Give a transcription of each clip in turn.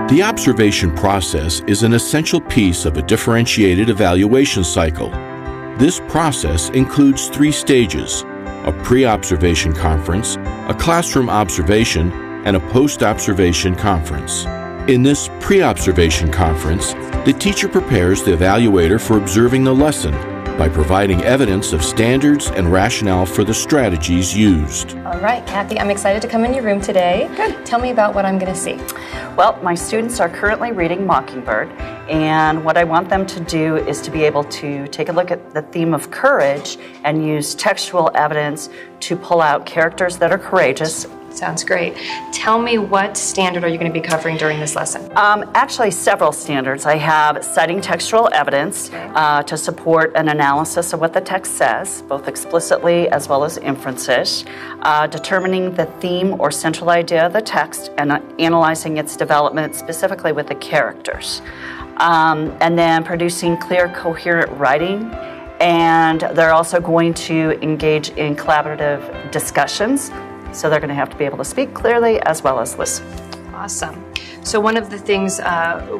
The observation process is an essential piece of a differentiated evaluation cycle. This process includes 3 stages: a pre-observation conference, a classroom observation, and a post-observation conference. In this pre-observation conference, the teacher prepares the evaluator for observing the lesson by providing evidence of standards and rationale for the strategies used. All right, Kathy, I'm excited to come in your room today. Good. Tell me about what I'm going to see. Well, my students are currently reading Mockingbird, and what I want them to do is to be able to take a look at the theme of courage and use textual evidence to pull out characters that are courageous. Sounds great. Tell me, what standard are you going to be covering during this lesson? Actually, several standards. I have citing textual evidence to support an analysis of what the text says, both explicitly as well as inferences, determining the theme or central idea of the text and analyzing its development specifically with the characters, and then producing clear, coherent writing. And they're also going to engage in collaborative discussions. So they're going to have to be able to speak clearly as well as listen. Awesome. So one of the things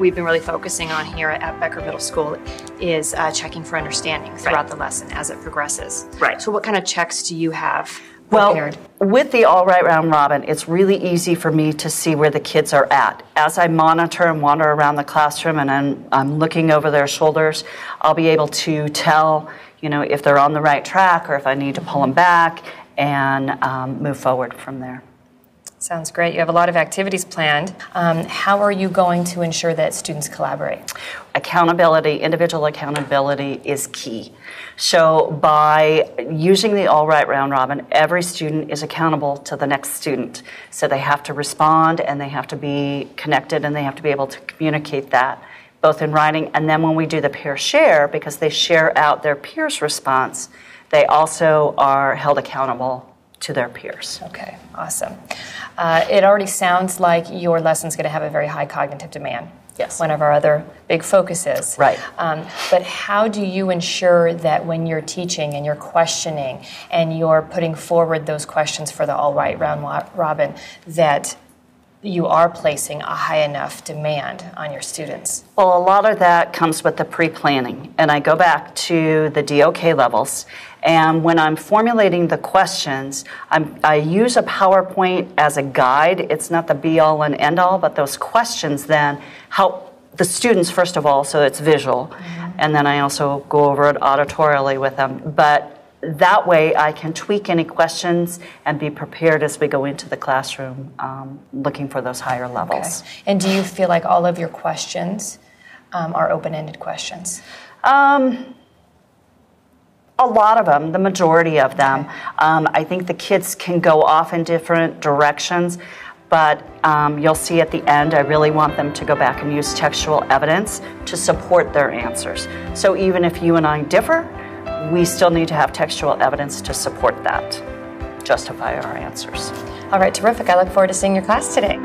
we've been really focusing on here at Becker Middle School is checking for understanding throughout the lesson as it progresses. Right. So what kind of checks do you have prepared? Well, with the All Right Round Robin, it's really easy for me to see where the kids are at. As I monitor and wander around the classroom and I'm looking over their shoulders, I'll be able to tell, if they're on the right track or if I need to pull them back and move forward from there. Sounds great. You have a lot of activities planned. How are you going to ensure that students collaborate? Accountability, individual accountability is key. So by using the All Right Round Robin, every student is accountable to the next student. So they have to respond and they have to be connected and they have to be able to communicate that both in writing and then when we do the peer share, because they share out their peers' response, they also are held accountable to their peers. Okay, awesome. It already sounds like your lesson's going to have a very high cognitive demand. Yes. One of our other big focuses. Right. But how do you ensure that when you're teaching and you're questioning and you're putting forward those questions for the All Right Round Robin, that you are placing a high enough demand on your students? Well, a lot of that comes with the pre-planning. And I go back to the DOK levels. And when I'm formulating the questions, I use a PowerPoint as a guide. It's not the be-all and end-all, but those questions then help the students, first of all, so it's visual. Mm-hmm. And then I also go over it auditorially with them. But that way I can tweak any questions and be prepared as we go into the classroom looking for those higher levels. Okay. And do you feel like all of your questions are open-ended questions? A lot of them, the majority of them. Okay. I think the kids can go off in different directions, but you'll see at the end, I really want them to go back and use textual evidence to support their answers. So even if you and I differ, we still need to have textual evidence to support that, justify our answers. All right, terrific. I look forward to seeing your class today.